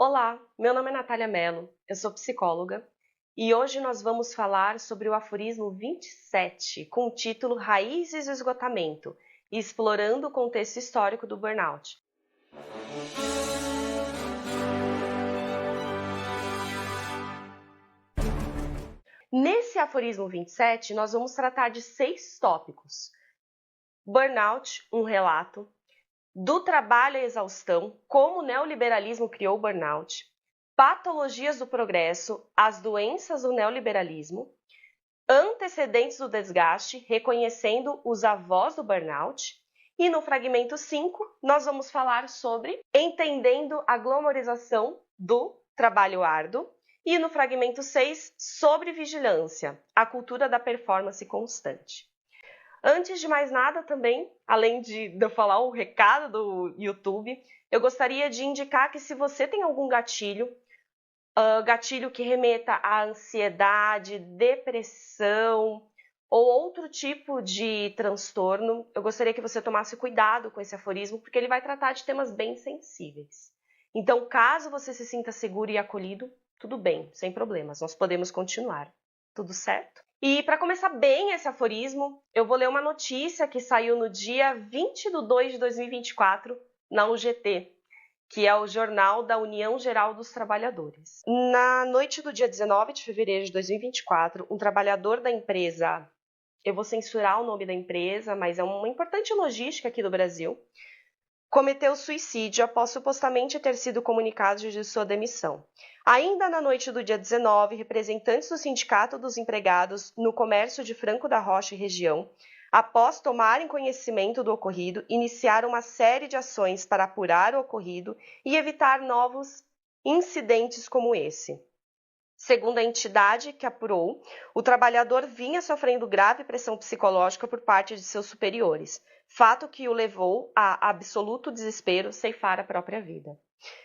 Olá, meu nome é Natália Mello, eu sou psicóloga e hoje nós vamos falar sobre o aforismo 27, com o título Raízes do Esgotamento, explorando o contexto histórico do burnout. Nesse aforismo 27, nós vamos tratar de 6 tópicos. Burnout, um relato, do trabalho à exaustão, como o neoliberalismo criou o burnout, patologias do progresso, as doenças do neoliberalismo, antecedentes do desgaste, reconhecendo os avós do burnout. E no fragmento 5, nós vamos falar sobre entendendo a glamorização do trabalho árduo. E no fragmento 6, sobre vigilância, a cultura da performance constante. Antes de mais nada também, além de eu falar o recado do YouTube, eu gostaria de indicar que se você tem algum gatilho que remeta à ansiedade, depressão ou outro tipo de transtorno, eu gostaria que você tomasse cuidado com esse aforismo, porque ele vai tratar de temas bem sensíveis. Então, caso você se sinta seguro e acolhido, tudo bem, sem problemas, nós podemos continuar. Tudo certo? E para começar bem esse aforismo, eu vou ler uma notícia que saiu no dia 20 de 2 de 2024 na UGT, que é o Jornal da União Geral dos Trabalhadores. Na noite do dia 19 de fevereiro de 2024, um trabalhador da empresa, eu vou censurar o nome da empresa, mas é uma importante logística aqui do Brasil, cometeu suicídio após supostamente ter sido comunicado de sua demissão. Ainda na noite do dia 19, representantes do Sindicato dos Empregados no Comércio de Franco da Rocha e região, após tomarem conhecimento do ocorrido, iniciaram uma série de ações para apurar o ocorrido e evitar novos incidentes como esse. Segundo a entidade que apurou, o trabalhador vinha sofrendo grave pressão psicológica por parte de seus superiores, fato que o levou a absoluto desespero, ceifar a própria vida.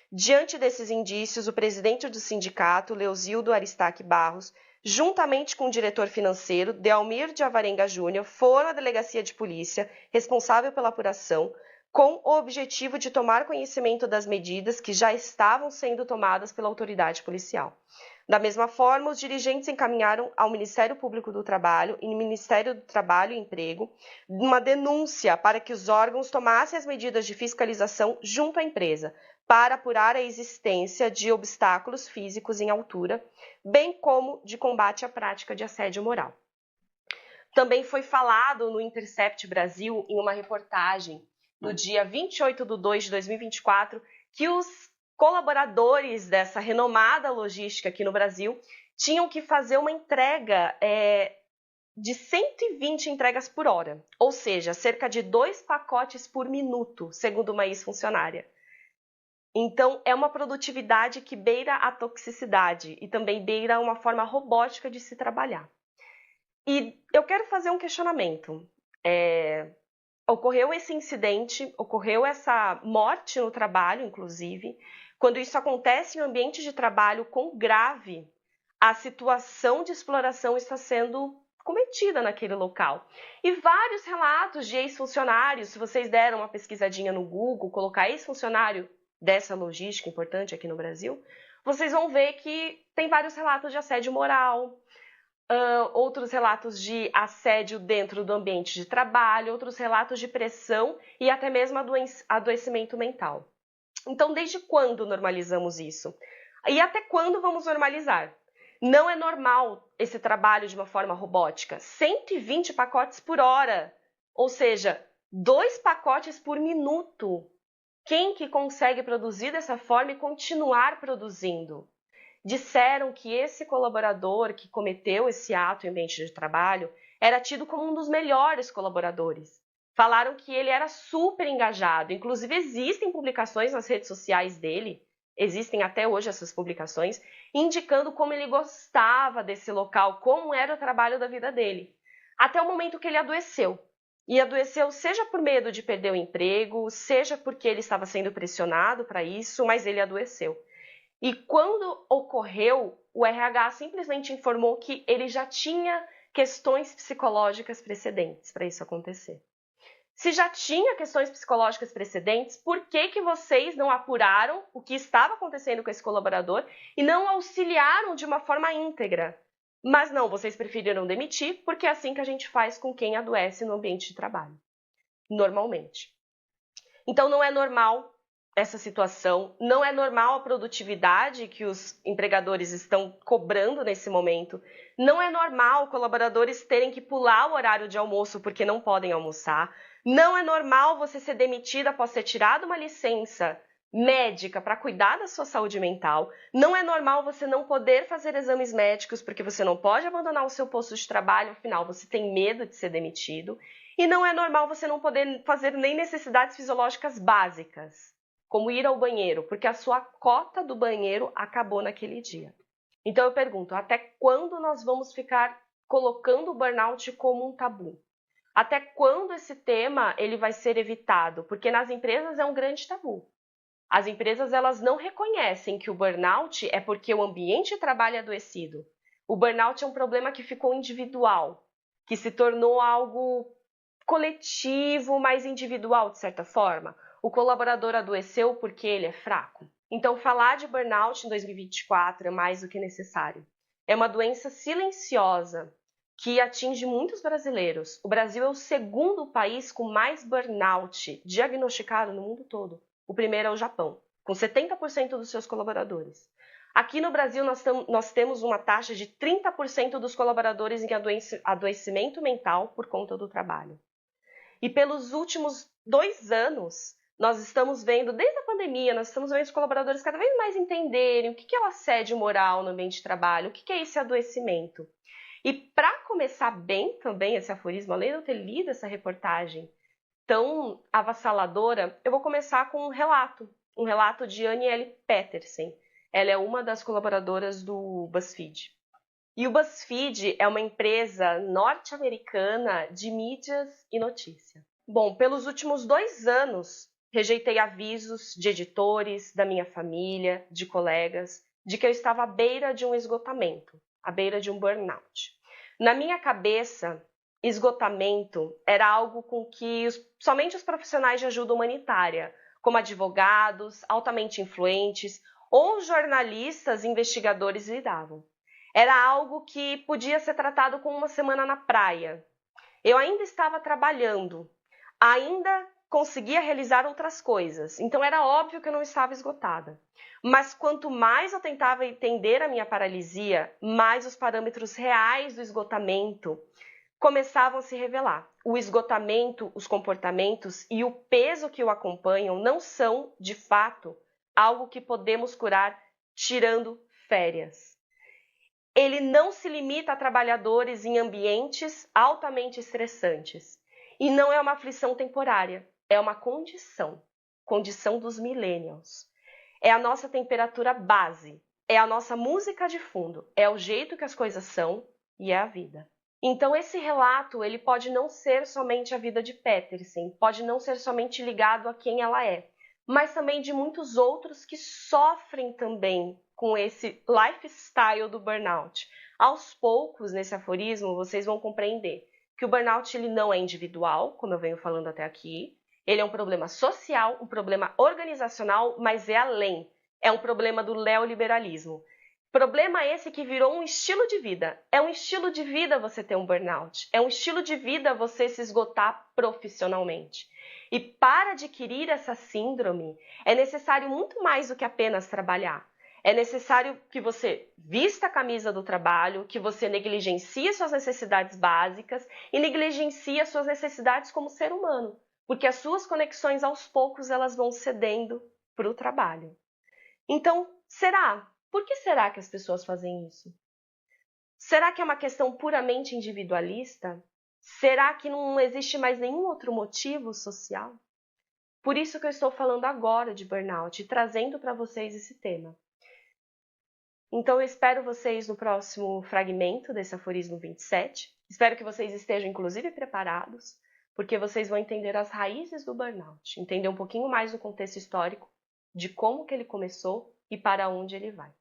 Diante desses indícios, o presidente do sindicato, Leozildo Aristaque Barros, juntamente com o diretor financeiro, Delmir de Alvarenga Júnior, foram à delegacia de polícia responsável pela apuração, com o objetivo de tomar conhecimento das medidas que já estavam sendo tomadas pela autoridade policial. Da mesma forma, os dirigentes encaminharam ao Ministério Público do Trabalho e no Ministério do Trabalho e Emprego uma denúncia para que os órgãos tomassem as medidas de fiscalização junto à empresa, para apurar a existência de obstáculos físicos em altura, bem como de combate à prática de assédio moral. Também foi falado no Intercept Brasil, em uma reportagem, no dia 28 de 2 de 2024, que os colaboradores dessa renomada logística aqui no Brasil tinham que fazer uma entrega de 120 entregas por hora, ou seja, cerca de 2 pacotes por minuto, segundo uma ex-funcionária. Então, é uma produtividade que beira a toxicidade e também beira uma forma robótica de se trabalhar. E eu quero fazer um questionamento. Ocorreu esse incidente, ocorreu essa morte no trabalho, inclusive. Quando isso acontece em um ambiente de trabalho quão grave, a situação de exploração está sendo cometida naquele local. E vários relatos de ex-funcionários, se vocês deram uma pesquisadinha no Google, colocar ex-funcionário dessa logística importante aqui no Brasil, vocês vão ver que tem vários relatos de assédio moral, outros relatos de assédio dentro do ambiente de trabalho, outros relatos de pressão e até mesmo adoecimento mental. Então, desde quando normalizamos isso? E até quando vamos normalizar? Não é normal esse trabalho de uma forma robótica. 120 pacotes por hora, ou seja, 2 pacotes por minuto. Quem que consegue produzir dessa forma e continuar produzindo? Disseram que esse colaborador que cometeu esse ato em ambiente de trabalho era tido como um dos melhores colaboradores. Falaram que ele era super engajado, inclusive existem publicações nas redes sociais dele, existem até hoje essas publicações, indicando como ele gostava desse local, como era o trabalho da vida dele. Até o momento que ele adoeceu. E adoeceu seja por medo de perder o emprego, seja porque ele estava sendo pressionado para isso, mas ele adoeceu. E quando ocorreu, o RH simplesmente informou que ele já tinha questões psicológicas precedentes para isso acontecer. Se já tinha questões psicológicas precedentes, por que vocês não apuraram o que estava acontecendo com esse colaborador e não auxiliaram de uma forma íntegra? Mas não, vocês preferiram demitir, porque é assim que a gente faz com quem adoece no ambiente de trabalho, normalmente. Então não é normal essa situação, não é normal a produtividade que os empregadores estão cobrando nesse momento, não é normal colaboradores terem que pular o horário de almoço porque não podem almoçar, não é normal você ser demitido após ter tirado uma licença médica para cuidar da sua saúde mental, não é normal você não poder fazer exames médicos porque você não pode abandonar o seu posto de trabalho, afinal você tem medo de ser demitido, e não é normal você não poder fazer nem necessidades fisiológicas básicas, como ir ao banheiro, porque a sua cota do banheiro acabou naquele dia. Então eu pergunto, até quando nós vamos ficar colocando o burnout como um tabu? Até quando esse tema ele vai ser evitado? Porque nas empresas é um grande tabu. As empresas elas não reconhecem que o burnout é porque o ambiente de trabalho é adoecido. O burnout é um problema que ficou individual, que se tornou algo coletivo, mais individual de certa forma. O colaborador adoeceu porque ele é fraco. Então, falar de burnout em 2024 é mais do que necessário. É uma doença silenciosa que atinge muitos brasileiros. O Brasil é o segundo país com mais burnout diagnosticado no mundo todo. O primeiro é o Japão, com 70% dos seus colaboradores. Aqui no Brasil, nós temos uma taxa de 30% dos colaboradores em adoecimento mental por conta do trabalho. E pelos últimos 2 anos, nós estamos vendo, desde a pandemia, nós estamos vendo os colaboradores cada vez mais entenderem o que é o assédio moral no ambiente de trabalho, o que é esse adoecimento. E para começar bem também esse aforismo, além de eu ter lido essa reportagem tão avassaladora, eu vou começar com um relato de Annie L. Petersen. Ela é uma das colaboradoras do BuzzFeed. E o BuzzFeed é uma empresa norte-americana de mídias e notícia. Bom, pelos últimos 2 anos, rejeitei avisos de editores, da minha família, de colegas, de que eu estava à beira de um esgotamento, à beira de um burnout. Na minha cabeça, esgotamento era algo com que somente os profissionais de ajuda humanitária, como advogados, altamente influentes ou jornalistas investigadores lidavam. Era algo que podia ser tratado como uma semana na praia. Eu ainda estava trabalhando, ainda conseguia realizar outras coisas, então era óbvio que eu não estava esgotada. Mas quanto mais eu tentava entender a minha paralisia, mais os parâmetros reais do esgotamento começavam a se revelar. O esgotamento, os comportamentos e o peso que o acompanham não são, de fato, algo que podemos curar tirando férias. Ele não se limita a trabalhadores em ambientes altamente estressantes. E não é uma aflição temporária, é uma condição dos millennials. É a nossa temperatura base, é a nossa música de fundo, é o jeito que as coisas são e é a vida. Então esse relato, ele pode não ser somente a vida de Petersen, pode não ser somente ligado a quem ela é, mas também de muitos outros que sofrem também com esse lifestyle do burnout. Aos poucos, nesse aforismo, vocês vão compreender que o burnout ele não é individual, como eu venho falando até aqui, ele é um problema social, um problema organizacional, mas é além, é um problema do neoliberalismo. Problema esse que virou um estilo de vida. É um estilo de vida você ter um burnout. É um estilo de vida você se esgotar profissionalmente. E para adquirir essa síndrome, é necessário muito mais do que apenas trabalhar. É necessário que você vista a camisa do trabalho, que você negligencie suas necessidades básicas e negligencie as suas necessidades como ser humano. Porque as suas conexões, aos poucos, elas vão cedendo para o trabalho. Então, por que será que as pessoas fazem isso? Será que é uma questão puramente individualista? Será que não existe mais nenhum outro motivo social? Por isso que eu estou falando agora de burnout e trazendo para vocês esse tema. Então eu espero vocês no próximo fragmento desse aforismo 27. Espero que vocês estejam inclusive preparados, porque vocês vão entender as raízes do burnout, entender um pouquinho mais do contexto histórico, de como que ele começou e para onde ele vai.